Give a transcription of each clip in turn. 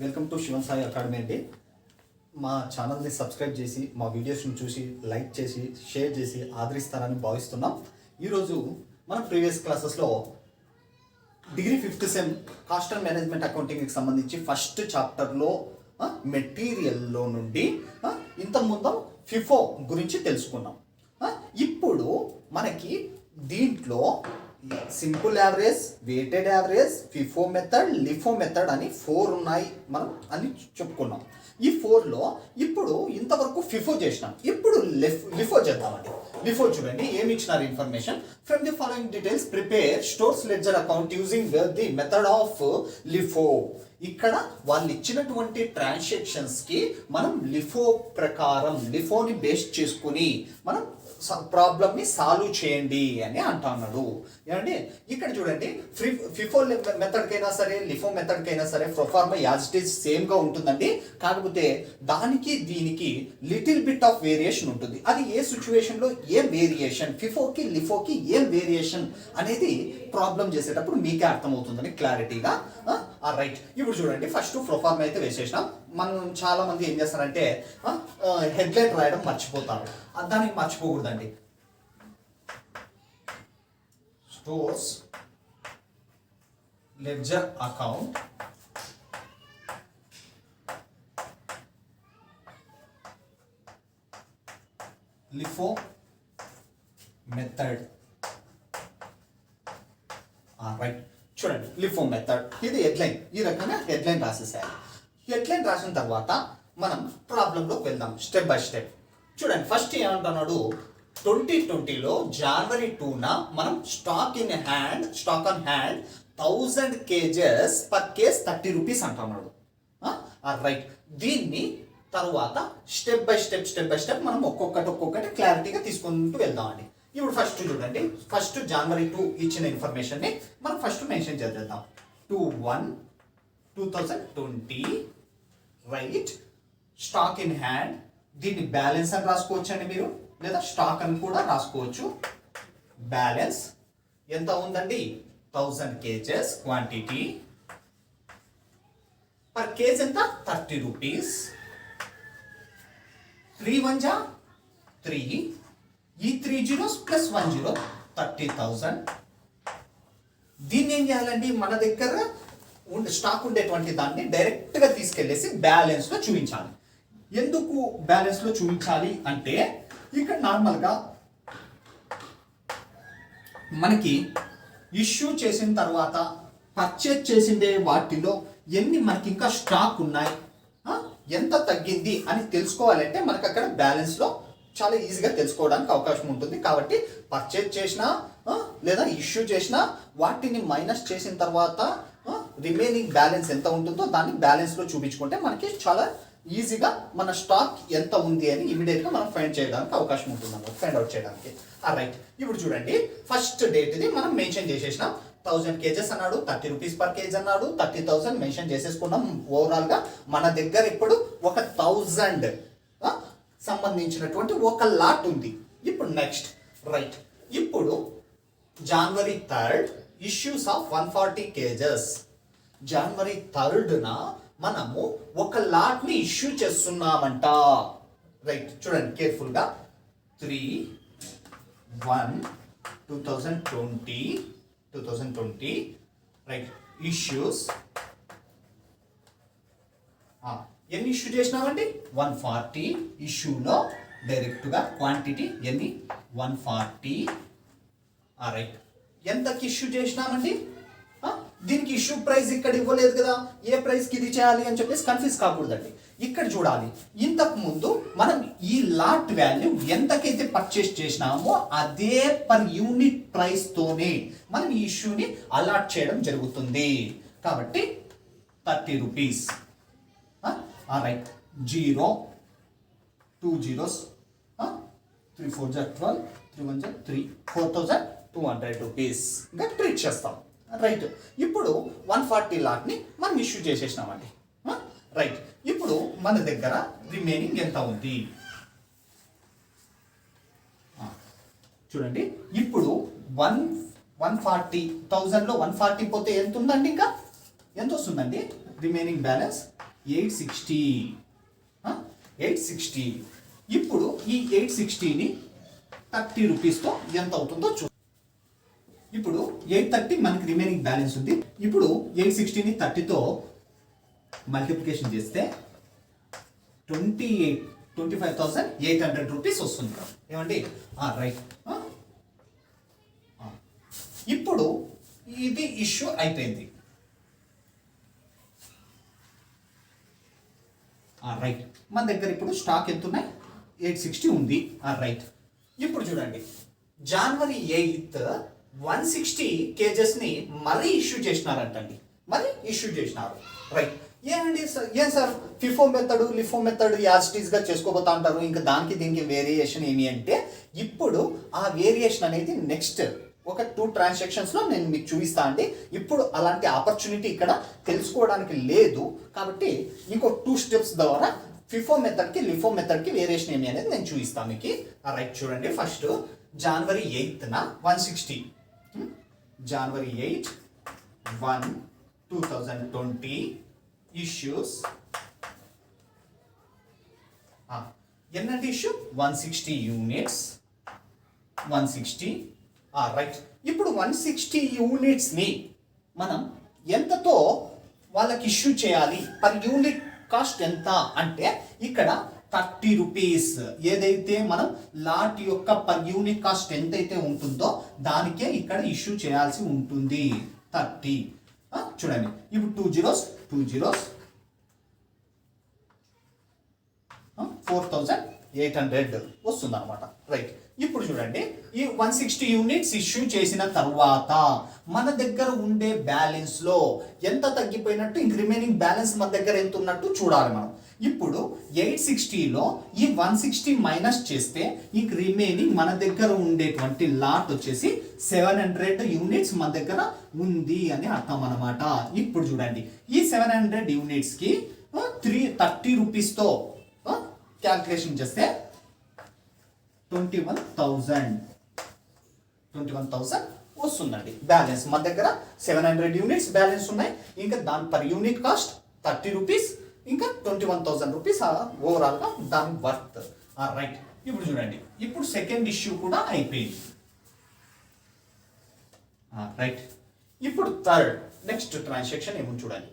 Welcome to Shivan Sai academy అండి. మా ఛానల్ని సబ్స్క్రైబ్ చేసి మా వీడియోస్ని చూసి లైక్ చేసి షేర్ చేసి ఆదరిస్తారని భావిస్తున్నాం. ఈరోజు మనం ప్రీవియస్ క్లాసెస్లో degree 5th sem cost and management అకౌంటింగ్కి సంబంధించి ఫస్ట్ చాప్టర్లో మెటీరియల్లో నుండి ఇంతకుముందు ఫిఫో గురించి తెలుసుకున్నాం. ఇప్పుడు మనకి దీంట్లో simple average, weighted average, FIFO method, LIFO method అని 4 ఉన్నాయి మనం అని చెప్పుకున్నాం. ఈ 4లో ఇప్పుడు ఇంతవరకు ఫిఫో చేసినాం. ఇప్పుడు లిఫో చేద్దామండి. లిఫో చూడండి ఏమి ఇచ్చినారు information. From the following details prepare stores ledger account using the method of LIFO. ఇక్కడ వాళ్ళు ఇచ్చినటువంటి ట్రాన్సాక్షన్స్కి మనం లిఫో ప్రకారం లిఫోని బేస్ చేసుకుని మనం ప్రాబ్లమ్ని సాల్వ్ చేయండి అని అంటున్నాడు. ఏమండి ఇక్కడ చూడండి, ఫిఫో మెథడ్కైనా సరే లిఫో మెథడ్కైనా సరే ప్రొఫార్మా యాజ్ ఇట్ ఈజ్ సేమ్గా ఉంటుందండి. కాకపోతే దానికి దీనికి లిటిల్ బిట్ ఆఫ్ వేరియేషన్ ఉంటుంది. అది ఏ సిచ్యువేషన్లో ఏం వేరియేషన్, ఫిఫోకి లిఫోకి ఏం వేరియేషన్ అనేది ప్రాబ్లం చేసేటప్పుడు మీకే అర్థమవుతుందని క్లారిటీగా. రైట్, ఇప్పుడు చూడండి ఫస్ట్ ప్రొఫార్మా అయితే వేసేసినాం. మనం చాలా మంది ఏం చేస్తారంటే హెడ్లైన్ రాయడం మర్చిపోతారు. దానికి మర్చిపోకూడదండి. Stores ledger account LIFO method. Right, చూడండి లిఫో మెథడ్ ఇది హెడ్లైన్. ఈ రకంగా హెడ్లైన్ రాసేసారు. హెడ్లైన్ రాసిన తర్వాత మనం ప్రాబ్లంలోకి వెళ్దాం స్టెప్ బై స్టెప్. చూడండి ఫస్ట్ ఏమంటున్నాడు, 2020లో జనవరి 2న మనం stock on hand 1000 kgs per case 30 rupees అంటున్నాడు. రైట్, దీన్ని తర్వాత స్టెప్ బై స్టెప్ మనం ఒక్కొక్కటి క్లారిటీగా తీసుకుంటూ వెళ్దామండి. ఇప్పుడు ఫస్ట్ చూడండి, ఫస్ట్ జనవరి 2 ఇచ్చిన ఇన్ఫర్మేషన్ని మనం ఫస్ట్ మెన్షన్ చేద్దాం. 2/1/2020 రైట్, స్టాక్ ఇన్ హ్యాండ్. దీన్ని బ్యాలెన్స్ అని రాసుకోవచ్చు అండి మీరు, లేదా స్టాక్ అని కూడా రాసుకోవచ్చు. బ్యాలెన్స్ ఎంత ఉందండి, 1000 kgs క్వాంటిటీ. పర్ కేజ్ ఎంత, 30 రూపీస్. 3 1 జా 3, ఈ 3 zeros ప్లస్ 1 0 30,000. దీన్ని ఏం చేయాలండి, మన దగ్గర స్టాక్ ఉండేటువంటి దాన్ని డైరెక్ట్గా తీసుకెళ్ళేసి బ్యాలెన్స్లో చూపించాలి. ఎందుకు బ్యాలెన్స్లో చూపించాలి అంటే, ఇక్కడ నార్మల్గా మనకి ఇష్యూ చేసిన తర్వాత పర్చేజ్ చేసిండే వాటిలో ఎన్ని మనకి ఇంకా స్టాక్ ఉన్నాయి, ఎంత తగ్గింది అని తెలుసుకోవాలంటే మనకు అక్కడ బ్యాలెన్స్లో చాలా ఈజీగా తెలుసుకోవడానికి అవకాశం ఉంటుంది. కాబట్టి పర్చేజ్ చేసినా లేదా ఇష్యూ చేసినా వాటిని మైనస్ చేసిన తర్వాత రిమైనింగ్ బ్యాలెన్స్ ఎంత ఉంటుందో దాన్ని బ్యాలెన్స్లో చూపించుకుంటే మనకి చాలా ఈజీగా మన స్టాక్ ఎంత ఉంది అని ఇమీడియట్గా మనం ఫైండ్ చేయడానికి అవకాశం ఉంటుంది అన్నమాట, ఫైండ్ అవుట్ చేయడానికి. రైట్, ఇప్పుడు చూడండి ఫస్ట్ డేట్ ఇది మనం మెన్షన్ చేసేసినాం. 1000 kgs అన్నాడు, 30 రూపీస్ పర్ కేజ్ అన్నాడు, 30,000 మెన్షన్ చేసేసుకున్నాం. ఓవరాల్గా మన దగ్గర ఇప్పుడు 1000 సంబంధించినటువంటి ఒక లాట్ ఉంది. ఇప్పుడు నెక్స్ట్ రైట్, ఇప్పుడు జనవరి 3rd ఇష్యూస్ ఆఫ్ 140 kgs. జనవరి 3న మనము ఒక లాట్ని ఇష్యూ చేస్తున్నామంట. రైట్, చూడండి కేర్ఫుల్గా. 3/1/2020 రైట్, ఇష్యూస్. ఎన్ని ఇష్యూ చేసినామండి, 140. ఇష్యూలో డైరెక్ట్గా క్వాంటిటీ ఎన్ని, 140. రైట్, ఎంతకి ఇష్యూ చేసినామండి, దీనికి ఇష్యూ ప్రైస్ ఇక్కడ ఇవ్వలేదు కదా, ఏ ప్రైస్కి ఇది చేయాలి అని చెప్పేసి కన్ఫ్యూజ్ కాకూడదండి. ఇక్కడ చూడాలి, ఇంతకు ముందు మనం ఈ లాట్ వాల్యూ ఎంతకైతే పర్చేస్ చేసినామో అదే పర్ యూనిట్ ప్రైస్తోనే మనం ఈ ఇష్యూని అలాట్ చేయడం జరుగుతుంది. కాబట్టి 30 రూపీస్. రైట్, 0 2 zeros 3 4 12 3 1 3 4,200 రూపీస్ ఇంకా ట్రీట్ చేస్తాం. రైట్, ఇప్పుడు 140 లాట్ని మనం ఇష్యూ చేసేసినామండి. రైట్, ఇప్పుడు మన దగ్గర రిమైనింగ్ ఎంత ఉంది చూడండి. ఇప్పుడు 140,000లో 140 పోతే ఎంత ఉందండి, ఇంకా ఎంత వస్తుందండి రిమైనింగ్ బ్యాలెన్స్ 860. 860. ఇప్పుడు ఈ 860ని 30 రూపీస్తో ఎంత అవుతుందో ఇప్పుడు 830 మనకి రిమైనింగ్ బ్యాలెన్స్ ఉంది. ఇప్పుడు 860ని 30తో మల్టిప్లికేషన్ చేస్తే 25,800 రూపీస్ వస్తుంది ఏమండి. రైట్. ఇప్పుడు ఇది ఇష్యూ అయిపోయింది. రైట్. మన దగ్గర ఇప్పుడు స్టాక్ ఎంత ఉన్నాయి 860 ఉంది. రైట్. ఇప్పుడు చూడండి జనవరి 8th 160 కేజెస్ని మరీ ఇష్యూ చేసినారంటండి. రైట్. ఏమండి ఏం sir FIFO method LIFO method యాజిటీస్గా చేసుకోబోతా అంటారు, ఇంకా దానికి దీనికి వేరియేషన్ ఏమి అంటే ఇప్పుడు ఆ వేరియేషన్ అనేది నెక్స్ట్ ఒక 2 ట్రాన్సాక్షన్స్లో నేను మీకు చూపిస్తా అండి. ఇప్పుడు అలాంటి ఆపర్చునిటీ ఇక్కడ తెలుసుకోవడానికి లేదు కాబట్టి ఇంకో 2 స్టెప్స్ ద్వారా ఫిఫో మెథడ్కి లిఫో మెథడ్కి వేరియేషన్ ఏమి అనేది నేను చూపిస్తాను మీకు. రైట్. చూడండి ఫస్ట్ జనవరి 8th 160 జనవరి 8 1 2020 ఇష్యూస్ ఎన్నటి ఇష్యూ 160 యూనిట్స్ 160. రైట్. ఇప్పుడు 160 యూనిట్స్ని మనం ఎంతతో వాళ్ళకి ఇష్యూ చేయాలి, పర్ యూనిట్ కాస్ట్ ఎంత అంటే ఇక్కడ 30 రూపీస్. ఏదైతే మనం లాట్ యొక్క పర్ యూనిట్ కాస్ట్ ఎంతైతే ఉంటుందో దానికే ఇక్కడ ఇష్యూ చేయాల్సి ఉంటుంది 30. చూడండి ఇప్పుడు 2 zeros 4,800 వస్తుంది అనమాట. రైట్. ఇప్పుడు చూడండి ఈ 160 యూనిట్స్ ఇష్యూ చేసిన తర్వాత మన దగ్గర ఉండే బ్యాలెన్స్ లో ఎంత తగ్గిపోయినట్టు, ఇంక రిమైనింగ్ బ్యాలెన్స్ మన దగ్గర ఎంత ఉన్నట్టు చూడాలి మనం. ఇప్పుడు 860లో ఈ 160 మైనస్ చేస్తే ఇంక రిమైనింగ్ మన దగ్గర ఉండేటువంటి లాట్ వచ్చేసి 700 యూనిట్స్ మన దగ్గర ఉంది అని అర్థం అనమాట. ఇప్పుడు చూడండి ఈ 700 యూనిట్స్కి 30 రూపీస్తో క్యాల్కులేషన్ చేస్తే 21,000 వస్తుందండి బ్యాలెన్స్. మన దగ్గర 700 యూనిట్స్ బ్యాలెన్స్ ఉన్నాయి, ఇంకా దాని పర్ యూనిట్ కాస్ట్ 30 రూపీస్, ఇంకా 21,000 రూపీస్ ఓవరాల్గా దాని వర్త్. రైట్. ఇప్పుడు చూడండి ఇప్పుడు సెకండ్ ఇష్యూ కూడా అయిపోయింది. రైట్. ఇప్పుడు థర్డ్ నెక్స్ట్ ట్రాన్సాక్షన్ ఏమో చూడండి.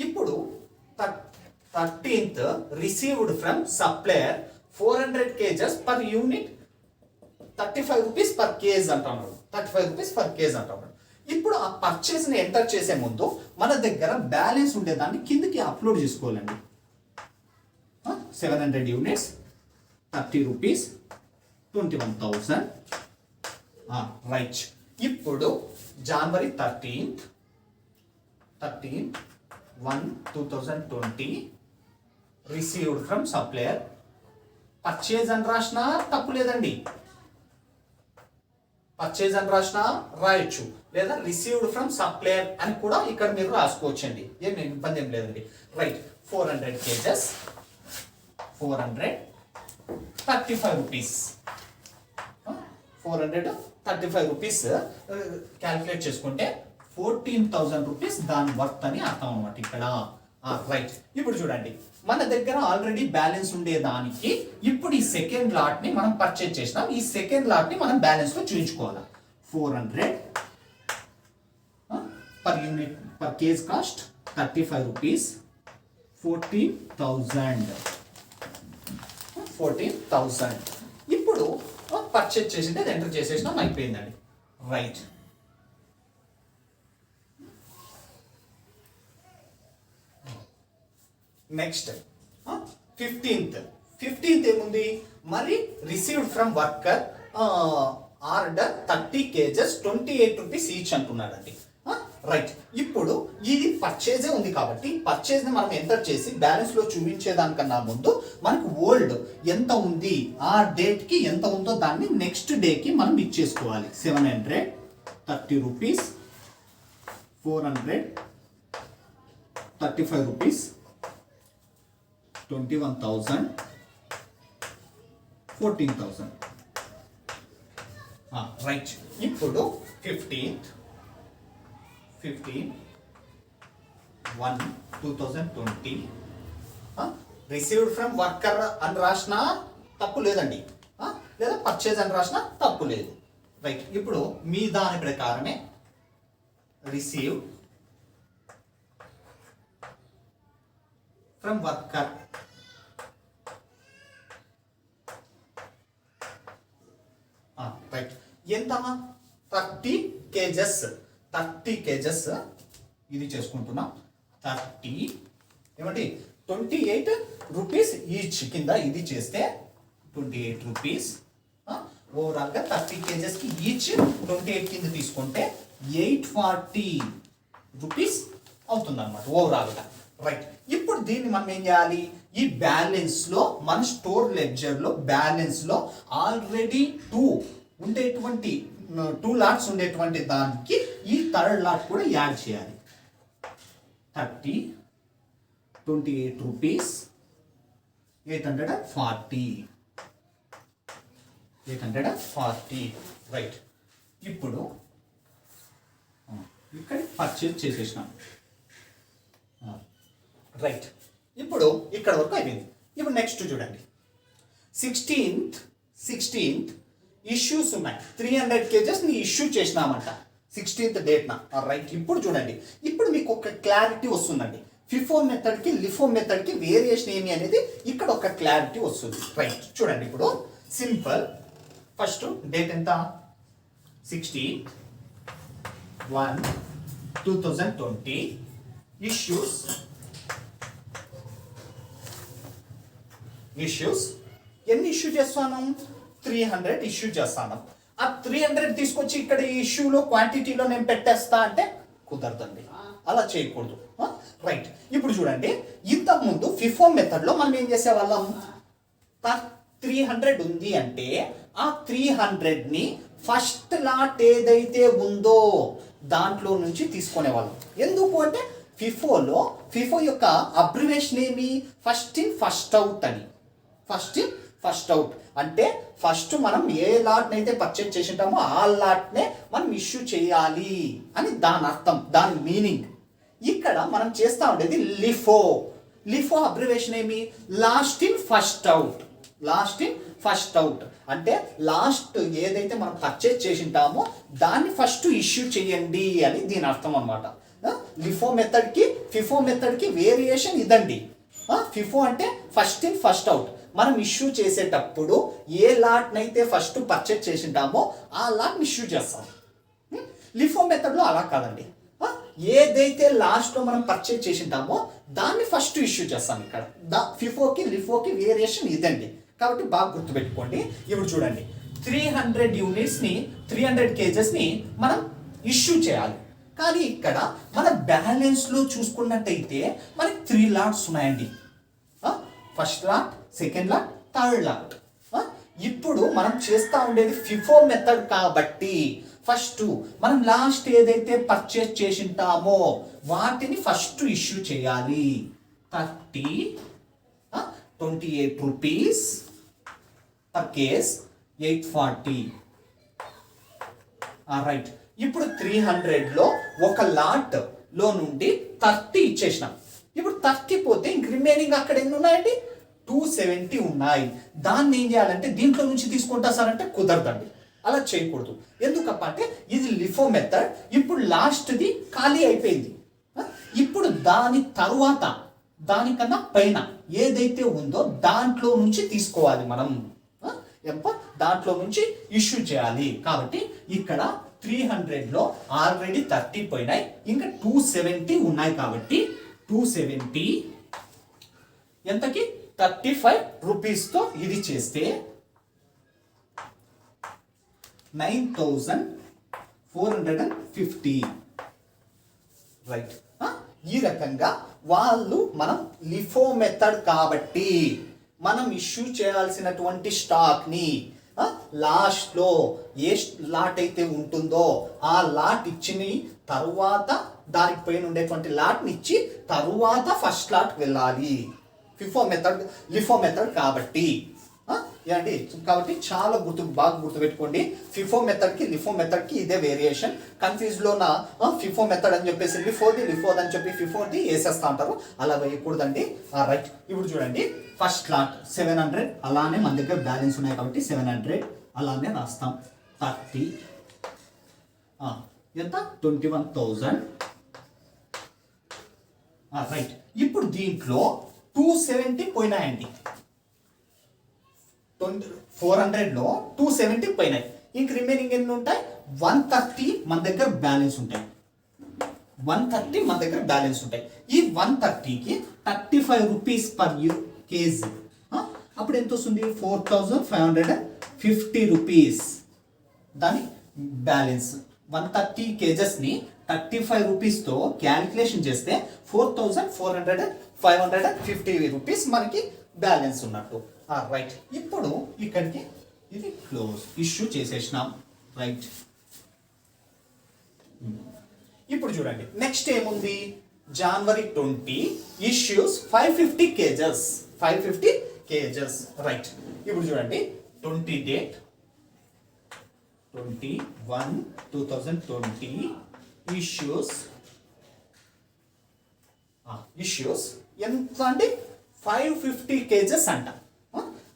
ఇప్పుడు 13th received from supplier 400 kgs per unit 35 rupees per kg అంటున్నాడు. 35 రూపీస్ పర్ కేజ్ అంటున్నాడు. ఇప్పుడు ఆ పర్చేస్ని ఎంటర్ చేసే ముందు మన దగ్గర బ్యాలెన్స్ ఉండేదాన్ని కిందకి అప్లోడ్ చేసుకోవాలండి. 700 యూనిట్స్ 30 రూపీస్ 21,000. రైట్. ఇప్పుడు జనవరి 13th 1/2020 received from supplier. Purchase అని రాసినా తప్పు లేదండి, పర్చేజ్ అని రాసినా రాయొచ్చు, లేదా రిసీవ్డ్ ఫ్రమ్ సప్లయర్ అని కూడా ఇక్కడ మీరు రాసుకోవచ్చండి, ఏం ఇబ్బంది ఏం లేదండి. Right. 400 kgs 435 rupees 435 rupees calculate చేసుకుంటే 14,000 రూపీస్ దాని వర్త్ అని అర్థం అనమాట ఇక్కడ. రైట్. ఇప్పుడు చూడండి మన దగ్గర ఆల్రెడీ బ్యాలెన్స్ ఉండేదానికి ఇప్పుడు ఈ సెకండ్ లాట్ ని మనం పర్చేజ్ చేసినాం. ఈ సెకండ్ లాట్ ని మనం బ్యాలెన్స్ లో చూపించుకోవాలి. 400 per unit per kg cost 35 rupees 14,000. ఇప్పుడు పర్చేజ్ చేసింటే అది ఎంటర్ చేసేసినాం, అయిపోయిందండి. రైట్. నెక్స్ట్ 15th ఏముంది మరి received from worker order 30 kgs 28 rupees each అంటున్నాడండి. రైట్. ఇప్పుడు ఇది పర్చేజే ఉంది కాబట్టి పర్చేజ్ ని మనం ఎంటర్ చేసి బ్యాలెన్స్ లో చూపించేదానికన్నా ముందు మనకు ఓల్డ్ ఎంత ఉంది, ఆ డేట్ కి ఎంత ఉందో దాన్ని నెక్స్ట్ డే కి మనం ఇచ్చేసుకోవాలి. 730 రూపీస్ 435 రూపీస్ 21,000 14,000. రైట్. ఇప్పుడు 15 1/2020 రిసీవ్డ్ ఫ్రమ్ వర్కర్ అని రాసిన తప్పు లేదండి, లేదా పర్చేజ్ అని రాసిన తప్పు లేదు. రైట్, ఇప్పుడు మీ దాని ప్రకారమే రిసీవ్ ఫ్రమ్ వర్కర్ రైట్. ఎంత? 30 kgs. 30 kgs ఇది చేసుకుంటున్నాం. 30 ఏమండి 28 రూపీస్ ఈచ్ కింద ఇది చేస్తే 28 రూపీస్. ఓవరాల్గా 30 kgsకి ఈచ్ 28 కింద తీసుకుంటే 840 రూపీస్ అవుతుంది అనమాట ఓవరాల్గా. రైట్, ఇప్పుడు దీన్ని మనం ఏం చేయాలి? ఈ బ్యాలెన్స్లో మన స్టోర్ లెడ్జర్లో బ్యాలెన్స్లో ఆల్రెడీ 2 ఉండేటువంటి 2 లాట్స్ ఉండేటువంటి దానికి ఈ థర్డ్ లాట్ కూడా యాడ్ చేయాలి. 30 28 రూపీస్ 840. రైట్, ఇప్పుడు ఇక్కడ పర్చేజ్ చేసేసినాం. రైట్, ఇప్పుడు ఇక్కడ వరకు అయిపోయింది. ఇప్పుడు నెక్స్ట్ చూడండి, 16th ఇష్యూస్ ఉన్నాయి. 300 kgs ని ఇష్యూ చేసినామంట 16th డేట్న. రైట్, ఇప్పుడు చూడండి, ఇప్పుడు మీకు ఒక క్లారిటీ వస్తుందండి. ఫిఫో మెథడ్కి లిఫో మెథడ్కి వేరియేషన్ ఏమి అనేది ఇక్కడ ఒక క్లారిటీ వస్తుంది. రైట్, చూడండి, ఇప్పుడు సింపుల్. ఫస్ట్ డేట్ ఎంత? 16/1/2020 ఇష్యూస్ ఎన్ని ఇష్యూ చేస్తాను? 300 ఇష్యూ చేస్తాను. ఆ 300 తీసుకొచ్చి ఇక్కడ ఈ ఇష్యూలో క్వాంటిటీలో నేను పెట్టేస్తా అంటే కుదరదండి, అలా చేయకూడదు. రైట్, ఇప్పుడు చూడండి, ఇంతకుముందు ఫిఫో మెథడ్లో మనం ఏం చేసేవాళ్ళం? 300 ఉంది అంటే ఆ 300ని ఫస్ట్ లాట్ ఏదైతే ఉందో దాంట్లో నుంచి తీసుకునేవాళ్ళం. ఎందుకు అంటే ఫిఫో యొక్క అబ్రివేషన్ ఏమి? ఫస్ట్ ఇన్ ఫస్ట్ అవుట్ అని. ఫస్ట్ ఇన్ ఫస్ట్ అవుట్ అంటే ఫస్ట్ మనం ఏ లాట్ని అయితే పర్చేజ్ చేసింటామో ఆ లాట్నే మనం ఇష్యూ చేయాలి అని దాని అర్థం, దాని మీనింగ్. ఇక్కడ మనం చేస్తూ ఉండేది లిఫో అబ్రివేషన్ ఏమి? లాస్ట్ ఇన్ ఫస్ట్ అవుట్ అంటే లాస్ట్ ఏదైతే మనం పర్చేజ్ చేసింటామో దాన్ని ఫస్ట్ ఇష్యూ చేయండి అని దీని అర్థం అనమాట. ఫిఫో మెథడ్కి వేరియేషన్ ఇదండి. ఫిఫో అంటే ఫస్ట్ ఇన్ ఫస్ట్ అవుట్. మనం ఇష్యూ చేసేటప్పుడు ఏ లాట్ని అయితే ఫస్ట్ పర్చేజ్ చేసింటామో ఆ లాట్ని ఇష్యూ చేస్తాం. లిఫో మెథడ్లో అలా కాదండి, ఏదైతే లాస్ట్లో మనం పర్చేజ్ చేసింటామో దాన్ని ఫస్ట్ ఇష్యూ చేస్తాం. ఇక్కడ లిఫోకి వేరియేషన్ ఇదండి, కాబట్టి బాగా గుర్తుపెట్టుకోండి. ఇప్పుడు చూడండి, 300 యూనిట్స్ని 300 kgsని మనం ఇష్యూ చేయాలి. కానీ ఇక్కడ మన బ్యాలెన్స్లో చూసుకున్నట్టయితే మనకి 3 లాట్స్ ఉన్నాయండి. First lot, second lot, third lot. ఇప్పుడు మనం చేస్తూ ఉండేది ఫిఫో మెథడ్ కాబట్టి ఫస్ట్ మనం లాస్ట్ ఏదైతే పర్చేస్ చేసింటామో వాటిని ఫస్ట్ ఇష్యూ చేయాలి. 28 రూపీస్ పర్ కేస్ 840. రైట్, ఇప్పుడు 300లో ఒక లాట్లో నుండి 30 ఇచ్చేసినాం. ఇప్పుడు 30 పోతే ఇంక రిమైనింగ్ అక్కడ ఎన్ని ఉన్నాయండి? 270 ఉన్నాయి. దాన్ని ఏం చేయాలంటే దీంట్లో నుంచి తీసుకుంటా సార్ అంటే కుదరదండి, అలా చేయకూడదు. ఎందుకప్ప అంటే ఇది లిఫో మెథడ్. ఇప్పుడు లాస్ట్ది ఖాళీ అయిపోయింది. ఇప్పుడు దాని తరువాత దానికన్నా పైన ఏదైతే ఉందో దాంట్లో నుంచి తీసుకోవాలి మనం. దాంట్లో నుంచి ఇష్యూ చేయాలి. కాబట్టి ఇక్కడ 300లో ఆల్రెడీ 30 పోయినాయి, ఇంకా 270 ఉన్నాయి. కాబట్టి 270 ఎంతకి? 35 రూపీస్తో ఇది చేస్తే 9450. రైట్, ఈ రకంగా వాళ్ళు మనం లిఫో మెథడ్ కాబట్టి మనం ఇష్యూ చేయాల్సినటువంటి స్టాక్ని లాస్ట్లో ఏ లాట్ అయితే ఉంటుందో ఆ లాట్ ఇచ్చిన తరువాత దానికి పైన ఉండేటువంటి లాట్ని ఇచ్చి తరువాత ఫస్ట్ లాట్కి వెళ్ళాలి. లిఫో మెథడ్ కాబట్టి ఏమండి కాబట్టి చాలా బాగా గుర్తుపెట్టుకోండి. ఫిఫో మెథడ్కి లిఫో మెథడ్కి ఇదే వేరియేషన్. కన్ఫ్యూజ్లో నా ఫిఫో మెథడ్ అని చెప్పేసి లిఫోది అని చెప్పి ఫిఫోది వేసేస్తా అంటారు, అలా వేయకూడదండి. రైట్, ఇప్పుడు చూడండి ఫస్ట్ లాట్ 700 అలానే మన దగ్గర బ్యాలెన్స్ ఉన్నాయి కాబట్టి 700 అలానే రాస్తాం. 30 ఎంత 21,000. రైట్, ఇప్పుడు దీంట్లో 270 పోయినాయండి. 400లో 270 పోయినాయి. ఇంక రిమైనింగ్ ఎన్ని ఉంటాయి? 130 మన దగ్గర బ్యాలెన్స్ ఉంటాయి. 130 మన దగ్గర బ్యాలెన్స్ ఉంటాయి. ఈ 130కి 35 రూపీస్ పర్ కేజీ. అప్పుడు ఎంత వస్తుంది? 4,550 రూపీస్ దాని బ్యాలెన్స్. 130 కేజెస్ని 35 రూపీస్తో క్యాలిక్యులేషన్ చేస్తే 4,550 రూపీస్ మనకి బ్యాలెన్స్ ఉన్నట్టు. రైట్, ఇప్పుడు ఇక్కడికి ఇది క్లోజ్ ఇష్యూ చేసేసినాం. రైట్, ఇప్పుడు చూడండి నెక్స్ట్ ఏముంది? January 20 issues 550 kgs. 550 kgs. Right, ఇప్పుడు చూడండి 20 డేట్ 21/2020 ఇష్యూస్ ఎంత అండి? 550 కేజెస్ అంట.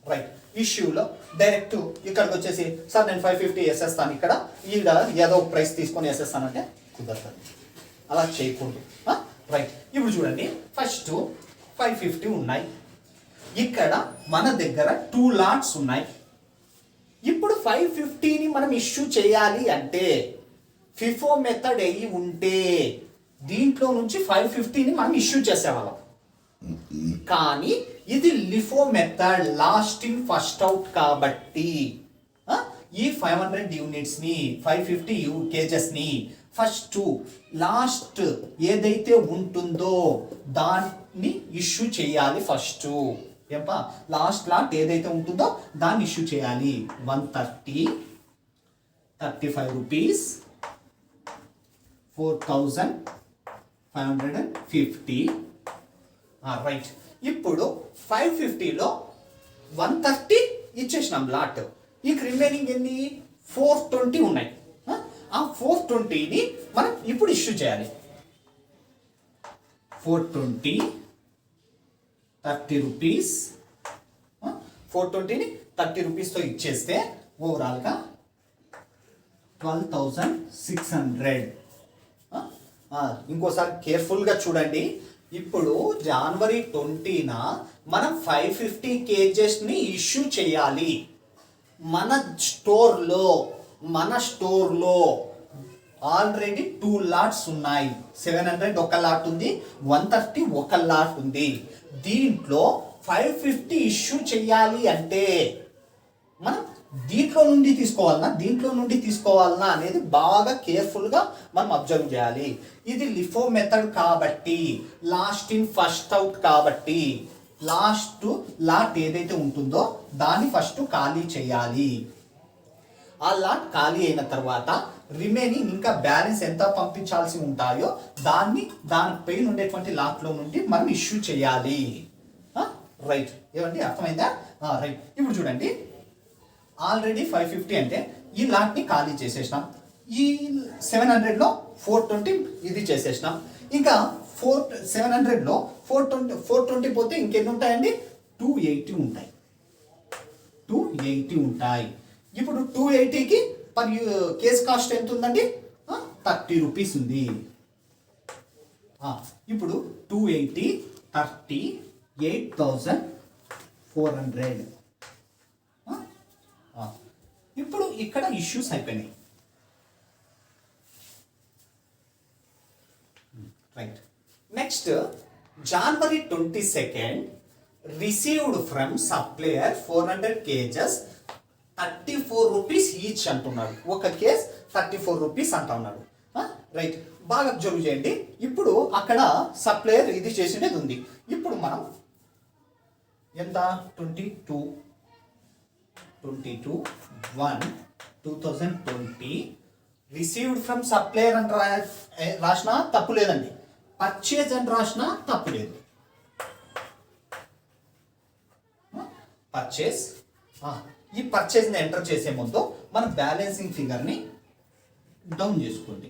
రైట్, ఇష్యూలో డైరెక్ట్ ఇక్కడికి వచ్చేసి సార్ నేను 550 వేసేస్తాను, ఇక్కడ ఈడ ఏదో ప్రైస్ తీసుకొని వేసేస్తానంటే కుదరదు, అలా చేయకూడదు. రైట్, ఇప్పుడు చూడండి ఫస్ట్ 550 ఉన్నాయి. ఇక్కడ మన దగ్గర 2 లాట్స్ ఉన్నాయి. ఇప్పుడు 550ని మనం ఇష్యూ చేయాలి అంటే ఫిఫో మెథడ్ అయ్యి ఉంటే దీంట్లో నుంచి 550ని మనం ఇష్యూ చేసేవాళ్ళం. కానీ ఇది LIFO method, last in first out కాబట్టి ఈ 500 యూనిట్స్ని 550 కేజెస్ని ఫస్ట్ లాస్ట్ ఏదైతే ఉంటుందో దాన్ని ఇష్యూ చేయాలి. ఫస్ట్ ఏంపా లాస్ట్ లాట్ ఏదైతే ఉంటుందో దాన్ని ఇష్యూ చేయాలి. 130, 35 రూపీస్, 4,550. రైట్, ఇప్పుడు 550లో 130 ఇచ్చేసినాం లాట్. ఇక రిమైనింగ్ ఎన్ని? 420 ఉన్నాయి. ఆ 420ని మనం ఇప్పుడు ఇష్యూ చేయాలి. 420, 30 రూపీస్. 420ని 30 రూపీస్తో ఇచ్చేస్తే ఓవరాల్గా 12,600. ఇంకోసారి కేర్ఫుల్గా చూడండి. ఇప్పుడు January 20న మనం 550 కేజెస్ని ఇష్యూ చేయాలి. మన స్టోర్లో ఆల్రెడీ 2 లాట్స్ ఉన్నాయి. 700 ఒక లాట్ ఉంది, 130 ఒక లాట్ ఉంది. దీంట్లో 550 ఇష్యూ చేయాలి అంటే మనం దీంట్లో నుండి తీసుకోవాలన్నా అనేది బాగా కేర్ఫుల్గా మనం అబ్జర్వ్ చేయాలి. ఇది లిఫో మెథడ్ కాబట్టి, లాస్ట్ ఇన్ ఫస్ట్ అవుట్ కాబట్టి లాస్ట్ లాట్ ఏదైతే ఉంటుందో దాన్ని ఫస్ట్ ఖాళీ చేయాలి. ఆ లాట్ ఖాళీ అయిన తర్వాత రిమైనింగ్ ఇంకా బ్యాలెన్స్ ఎంత పంపించాల్సి ఉంటాయో దానిపై ఉండేటువంటి లాట్లో నుండి మనం ఇష్యూ చేయాలి. రైట్, ఏమండి అర్థమైందా? రైట్, ఇప్పుడు చూడండి ఆల్రెడీ 550 అంటే ఈ లాట్ని ఖాళీ చేసేసినాం. ఈ 700లో 420 ఇది చేసేసినాం. ఇంకా 700లో 420 పోతే ఇంకెన్ని ఉంటాయండి? 280 ఉంటాయి. 280 ఉంటాయి. ఇప్పుడు 280కి పర్ కేస్ కాస్ట్ ఎంత ఉందండి? 30 రూపీస్ ఉంది. ఇప్పుడు 280, 30, 8,400. ఇప్పుడు ఇక్కడ ఇష్యూస్ అయిపోయినాయి. Right, next January 22nd received from supplier 400 kgs 34 rupees each అంటున్నాడు. ఒక కేస్ 34 రూపీస్ అంటా ఉన్నాడు. రైట్, బాగా అబ్జర్వ్ చేయండి. ఇప్పుడు అక్కడ సప్లయర్ ఇది చేసినది ఉంది. ఇప్పుడు మనం ఎంత 22/1/2020 రిసీవ్డ్ ఫ్రమ్ సప్లయర్ అని రాసిన తప్పు లేదండి, పర్చేజ్ అని రాసిన తప్పు లేదు. పర్చేజ్ ఈ పర్చేజ్ని ఎంటర్ చేసే ముందు మన బ్యాలెన్సింగ్ ఫిగర్ని డౌన్ చేసుకోండి.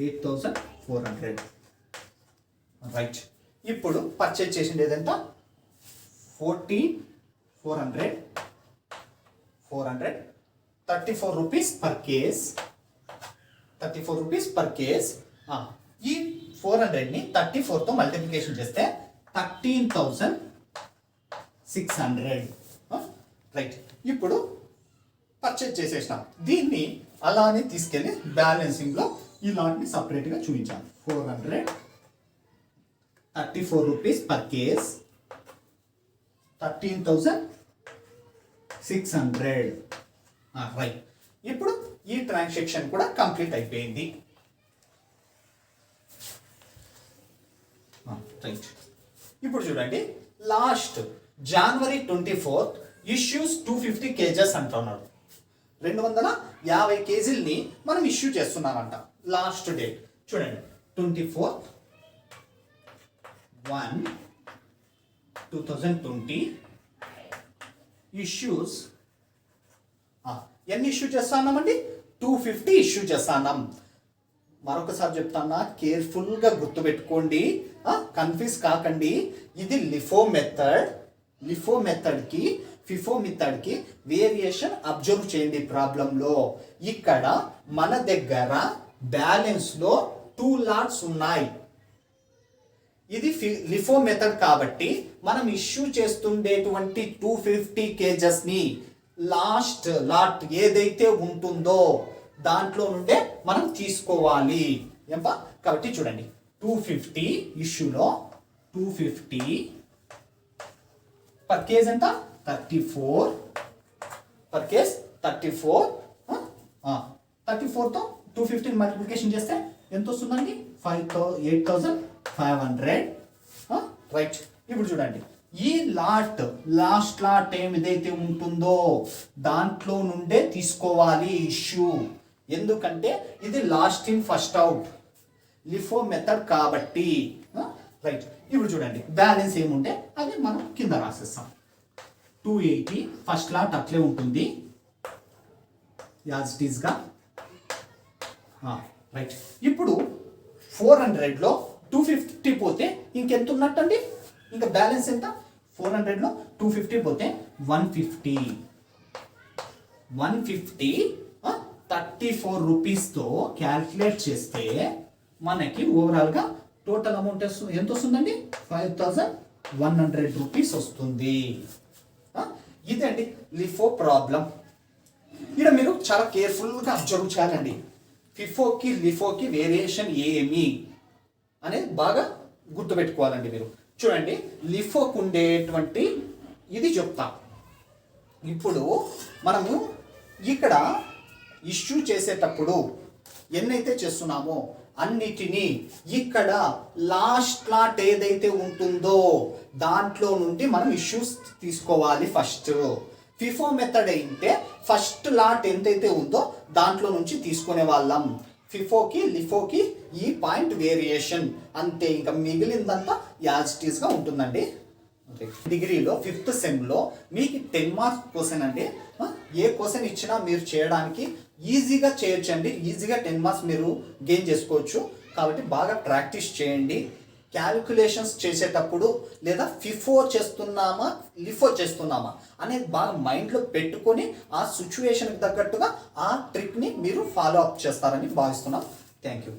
8,400 రైట్. ఇప్పుడు పర్చేజ్ చేసింది ఏదంట 400 34 rupees per case. 34 rupees per case. ఈ 400ని 34తో మల్టిప్లికేషన్ చేస్తే 13,600 రైట్. ఇప్పుడు పర్చేజ్ చేసేసినాం. దీన్ని అలానే తీసుకెళ్ళి బ్యాలెన్సింగ్లో ఇలాంటిని సపరేట్గా చూపించాను. 434 రూపీస్ పర్ కేస్ 13,600 రైట్. ఇప్పుడు ఈ ట్రాన్సాక్షన్ కూడా కంప్లీట్ అయిపోయింది. రైట్. ఇప్పుడు చూడండి, లాస్ట్ January 24 ఇష్యూస్ 250 kgs అంటున్నాడు. 250 కేజీలని మనం ఇష్యూ చేస్తున్నామంట. లాస్ట్ డేట్ చూడండి 24/1/2020 ఇష్యూస్. ఎన్ని ఇష్యూ చేస్తున్నామండి? 250 ఇష్యూ చేస్తున్నాం. మరొకసారి చెప్తానా, కేర్ఫుల్గా గుర్తుపెట్టుకోండి, కన్ఫ్యూజ్ కాకండి. ఇది లిఫో మెథడ్కి ఫిఫో మెథడ్కి వేరియేషన్ అబ్జర్వ్ చేయండి. ప్రాబ్లంలో ఇక్కడ మన దగ్గర బ్యాలెన్స్లో 2 లాట్స్ ఉన్నాయి. ఇది లిఫో మెథడ్ కాబట్టి మనం ఇష్యూ చేస్తుండేటువంటి 250 కేజెస్ని లాస్ట్ లాట్ ఏదైతే ఉంటుందో దాంట్లో నుండే మనం తీసుకోవాలి. ఏంపా? కాబట్టి చూడండి 250 ఇష్యూలో 250 పర్ కేజ్ ఎంత? 34 పర్ కేజ్ 34. 34తో 250 మల్టిప్లికేషన్ చేస్తే ఎంత వస్తుందండి? 8,500 రైట్. ఇప్పుడు చూడండి, ఈ లాస్ట్ లాట్ ఏదైతే ఉంటుందో దాంట్లో నుండే తీసుకోవాలి ఇష్యూ. ఎందుకంటే ఇది last in first out LIFO method కాబట్టి. రైట్. ఇప్పుడు చూడండి, బ్యాలెన్స్ ఏముంటే అది మనం కింద రాసేస్తాం. 280 ఫస్ట్ లాట్ అట్లే ఉంటుంది యాజ్ ఇట్ ఈస్గా. రైట్. ఇప్పుడు 400లో 250 పోతే ఇంకెంత ఉన్నట్టండి? ఇంకా బ్యాలెన్స్ ఎంత? 400లో 250 పోతే 150. 34 రూపీస్తో క్యాల్కులేట్ చేస్తే మనకి ఓవరాల్గా టోటల్ అమౌంట్ ఎంత వస్తుందండి? 5,100 రూపీస్ వస్తుంది. ఇదండి లిఫో ప్రాబ్లం. ఇక్కడ మీరు చాలా కేర్ఫుల్గా అబ్జర్వ్ చేయాలండి. ఫిఫోకి లిఫోకి వేరియేషన్ ఏమి అనేది బాగా గుర్తుపెట్టుకోవాలండి మీరు. చూడండి, లిఫోకు ఉండేటువంటి ఇది చెప్తా. ఇప్పుడు మనము ఇక్కడ ఇష్యూ చేసేటప్పుడు ఎన్నైతే చేస్తున్నామో అన్నిటినీ ఇక్కడ లాస్ట్ లాట్ ఏదైతే ఉంటుందో దాంట్లో నుండి మనం ఇష్యూస్ తీసుకోవాలి. ఫస్ట్ ఫిఫో మెథడ్ అయితే ఫస్ట్ లాట్ ఎంతైతే ఉందో దాంట్లో నుంచి తీసుకునే వాళ్ళం. ఫిఫోకి లిఫోకి ఈ పాయింట్ వేరియేషన్ అంతే, ఇంకా మిగిలిందంతా యాజ్ ఇట్ ఈస్గా ఉంటుందండి. డిగ్రీలో 5th సెమ్లో మీకు 10 మార్క్స్ క్వశ్చన్ అండి. ఏ క్వశ్చన్ ఇచ్చినా మీరు చేయడానికి ఈజీగా చేయొచ్చండి. ఈజీగా 10 మార్క్స్ మీరు గెయిన్ చేసుకోవచ్చు. కాబట్టి బాగా ప్రాక్టీస్ చేయండి. క్యాలిక్యులేషన్స్ చేసేటప్పుడు లేదా ఫిఫో చేస్తున్నామా లిఫో చేస్తున్నామా అనేది బాగా మైండ్లో పెట్టుకొని ఆ సిచ్యువేషన్కి తగ్గట్టుగా ఆ ట్రిక్ని మీరు ఫాలో అప్ చేస్తారని భావిస్తున్నాం. Thank you.